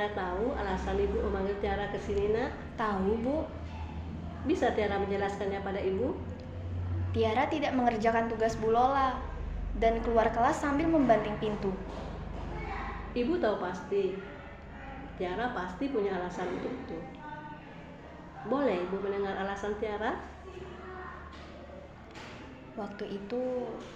Tiara tahu alasan ibu memanggil Tiara ke sini, nak? Tahu, Bu. Bisa Tiara menjelaskannya pada ibu? Tiara tidak mengerjakan tugas Bu Lola dan keluar kelas sambil membanting pintu. Ibu tahu pasti. Tiara pasti punya alasan untuk itu. Boleh ibu mendengar alasan Tiara? Waktu itu,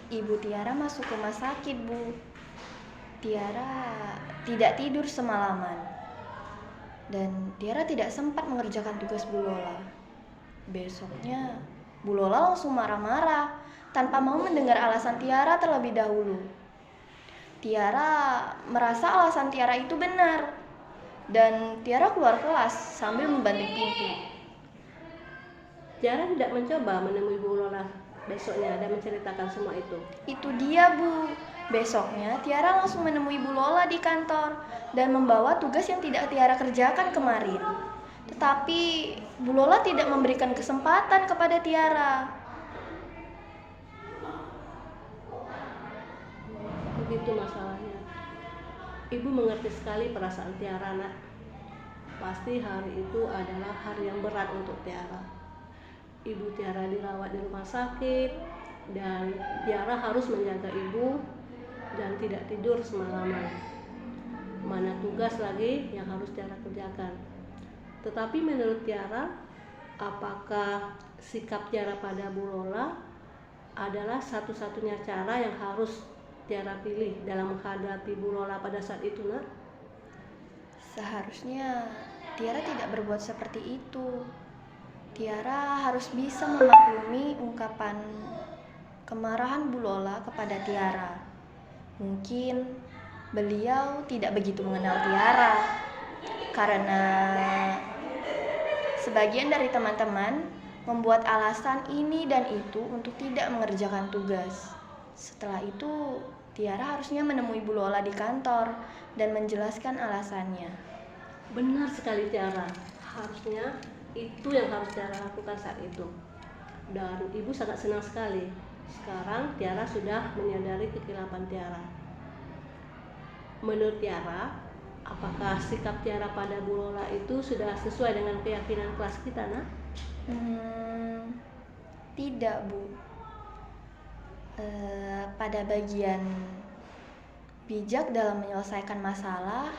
Ibu Tiara masuk rumah sakit, Bu. Tiara tidak tidur semalaman. Dan Tiara tidak sempat mengerjakan tugas Bu Lola. Besoknya, Bu Lola langsung marah-marah tanpa mau mendengar alasan Tiara terlebih dahulu. Tiara merasa alasan Tiara itu benar. Dan Tiara keluar kelas sambil membanting pintu. Tiara tidak mencoba menemui Bu Lola besoknya dan menceritakan semua itu. Itu dia, Bu. Besoknya Tiara langsung menemui Bu Lola di kantor dan membawa tugas yang tidak Tiara kerjakan kemarin. Tetapi Bu Lola tidak memberikan kesempatan kepada Tiara. Begitu masalahnya. Ibu mengerti sekali perasaan Tiara, nak. Pasti hari itu adalah hari yang berat untuk Tiara. Ibu Tiara dirawat di rumah sakit dan Tiara harus menjaga ibu dan tidak tidur semalaman. Mana tugas lagi yang harus Tiara kerjakan. Tetapi menurut Tiara, apakah sikap Tiara pada Bu Lola adalah satu-satunya cara yang harus Tiara pilih dalam menghadapi Bu Lola pada saat itu, nak? Seharusnya Tiara tidak berbuat seperti itu. Tiara harus bisa memaklumi ungkapan kemarahan Bu Lola kepada Tiara. Mungkin beliau tidak begitu mengenal Tiara karena sebagian dari teman-teman membuat alasan ini dan itu untuk tidak mengerjakan tugas. Setelah itu, Tiara harusnya menemui Bu Lola di kantor dan menjelaskan alasannya. Benar sekali Tiara. Harusnya itu yang harus Tiara lakukan saat itu. Dan ibu sangat senang sekali. Sekarang Tiara sudah menyadari kekilapan Tiara. Menurut Tiara, apakah sikap Tiara pada Bu Lola itu sudah sesuai dengan keyakinan kelas kita, nak? Tidak, Bu. Pada bagian bijak dalam menyelesaikan masalah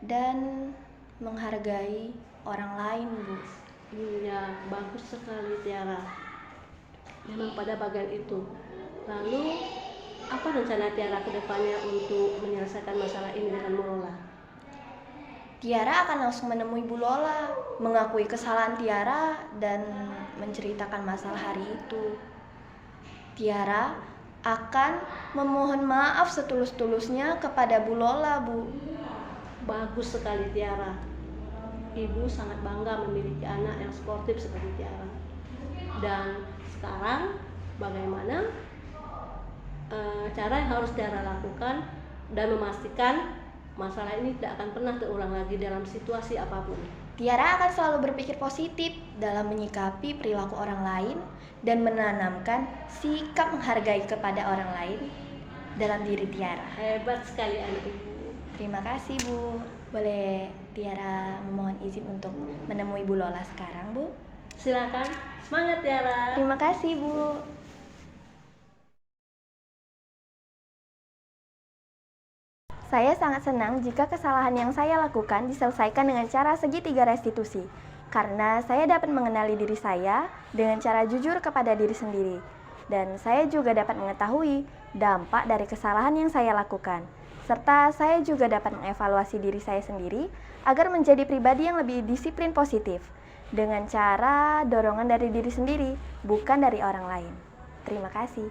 dan menghargai orang lain, Bu. Iya, bagus sekali Tiara. Memang pada bagian itu. Lalu, apa rencana Tiara ke depannya untuk menyelesaikan masalah ini dengan Bu Lola? Tiara akan langsung menemui Bu Lola, mengakui kesalahan Tiara dan menceritakan masalah hari itu. Tiara akan memohon maaf setulus-tulusnya kepada Bu Lola, Bu. Bagus sekali Tiara. Ibu sangat bangga memiliki anak yang sportif seperti Tiara. Dan sekarang bagaimana cara yang harus Tiara lakukan dan memastikan masalah ini tidak akan pernah terulang lagi dalam situasi apapun. Tiara akan selalu berpikir positif dalam menyikapi perilaku orang lain dan menanamkan sikap menghargai kepada orang lain dalam diri Tiara. Hebat sekali anak ibu. Terima kasih, Bu. Boleh Tiara memohon izin untuk menemui Bu Lola sekarang, Bu? Silakan. Semangat Tiara. Terima kasih, Bu. Saya sangat senang jika kesalahan yang saya lakukan diselesaikan dengan cara segitiga restitusi, karena saya dapat mengenali diri saya dengan cara jujur kepada diri sendiri, dan saya juga dapat mengetahui dampak dari kesalahan yang saya lakukan, serta saya juga dapat mengevaluasi diri saya sendiri agar menjadi pribadi yang lebih disiplin positif, dengan cara dorongan dari diri sendiri, bukan dari orang lain. Terima kasih.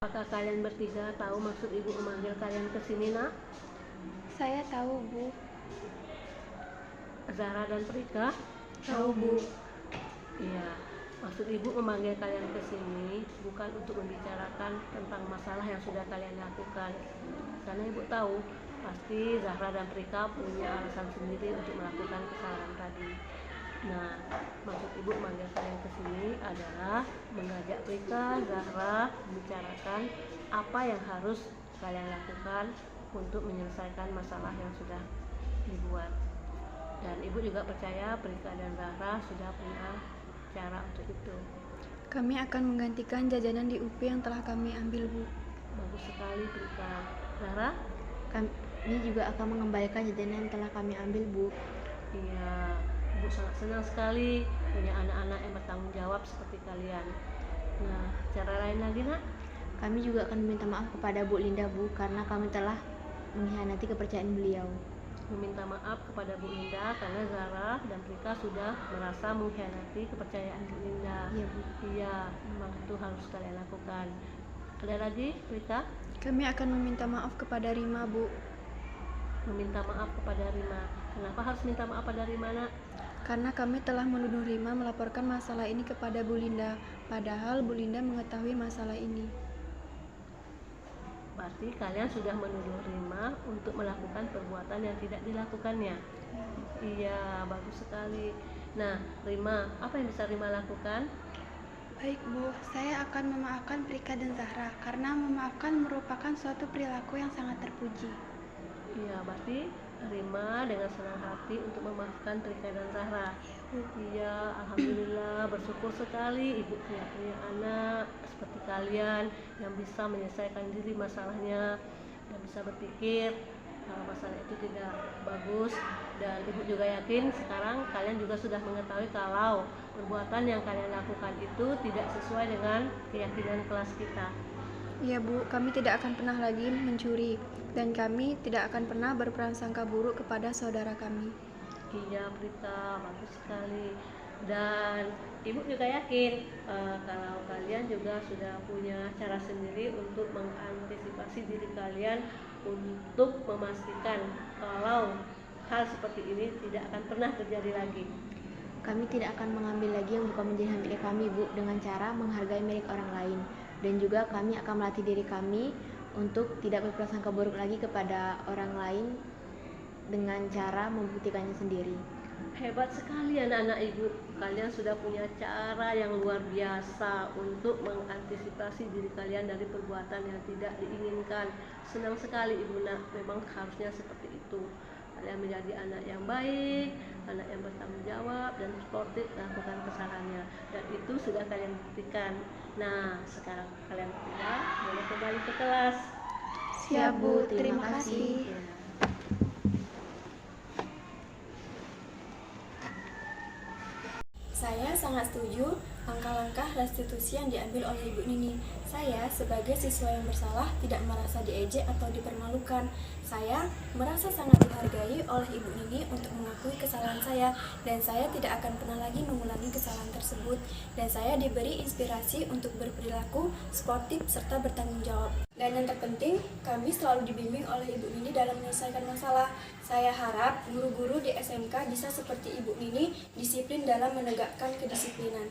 Apakah kalian bertiga tahu maksud ibu memanggil kalian ke sini, nak? Saya tahu, Bu. Zahra dan Prika? Tahu, Bu. Iya, maksud ibu memanggil kalian ke sini bukan untuk membicarakan tentang masalah yang sudah kalian lakukan. Karena ibu tahu pasti Zahra dan Prika punya alasan sendiri untuk melakukan kesalahan tadi. Nah, maksud ibu memanggil kalian ke sini adalah mengajak Prika, Zahra membicarakan apa yang harus kalian lakukan untuk menyelesaikan masalah yang sudah dibuat. Dan ibu juga percaya Prika dan Zahra sudah punya cara untuk itu. Kami akan menggantikan jajanan di UP yang telah kami ambil, Bu. Bagus sekali Prika. Zahra? Kami juga akan mengembalikan jajanan yang telah kami ambil, Bu. Iya, ibu sangat senang sekali punya anak-anak yang bertanggung jawab seperti kalian. Nah, cara lain lagi nak? Kami juga akan meminta maaf kepada Bu Linda, Bu, karena kami telah mengkhianati kepercayaan beliau. Meminta maaf kepada Bu Linda karena Zahra dan Prika sudah merasa mengkhianati kepercayaan Bu Linda. Iya, Bu. Iya, memang itu harus kalian lakukan. Ada lagi, Prika? Kami akan meminta maaf kepada Rima, Bu. Meminta maaf kepada Rima. Kenapa harus minta maaf pada Rima, nak? Karena kami telah menuduh Rima melaporkan masalah ini kepada Bu Linda, padahal Bu Linda mengetahui masalah ini. Berarti kalian sudah menuduh Rima untuk melakukan perbuatan yang tidak dilakukannya. Iya, bagus sekali. Nah, Rima, apa yang bisa Rima lakukan? Baik, Bu, saya akan memaafkan Prika dan Zahra karena memaafkan merupakan suatu perilaku yang sangat terpuji. Iya, berarti Rima dengan senang hati untuk memaafkan Prika dan Zahra. Iya, alhamdulillah, bersyukur sekali ibu punya anak seperti kalian yang bisa menyelesaikan diri masalahnya dan bisa berpikir kalau masalah itu tidak bagus. Dan ibu juga yakin sekarang kalian juga sudah mengetahui kalau perbuatan yang kalian lakukan itu tidak sesuai dengan keyakinan kelas kita. Iya, Bu, kami tidak akan pernah lagi mencuri, dan kami tidak akan pernah berprasangka buruk kepada saudara kami. Iya, Prita, bagus sekali. Dan ibu juga yakin kalau kalian juga sudah punya cara sendiri untuk mengantisipasi diri kalian untuk memastikan kalau hal seperti ini tidak akan pernah terjadi lagi. Kami tidak akan mengambil lagi yang bukan menjadi hak milik kami, Bu, dengan cara menghargai milik orang lain. Dan juga kami akan melatih diri kami untuk tidak berprasangka buruk lagi kepada orang lain dengan cara membuktikannya sendiri. Hebat sekali anak-anak ibu, kalian sudah punya cara yang luar biasa untuk mengantisipasi diri kalian dari perbuatan yang tidak diinginkan. Senang sekali ibu nak, memang harusnya seperti itu. Kalian menjadi anak yang baik, anak yang bertanggung jawab dan sportif melakukan kesalahannya, dan itu sudah kalian buktikan. Nah, sekarang kalian berdua boleh kembali ke kelas. Siap, Bu, terima kasih. Ya. Saya sangat setuju langkah-langkah restitusi yang diambil oleh Ibu Nini. Saya sebagai siswa yang bersalah tidak merasa diejek atau dipermalukan. Saya merasa sangat dihargai oleh Ibu Nini untuk mengakui kesalahan saya, dan saya tidak akan pernah lagi mengulangi kesalahan tersebut. Dan saya diberi inspirasi untuk berperilaku sportif serta bertanggung jawab. Dan yang terpenting, kami selalu dibimbing oleh Ibu Nini dalam menyelesaikan masalah. Saya harap guru-guru di SMK bisa seperti Ibu Nini, disiplin dalam menegakkan kedisiplinan.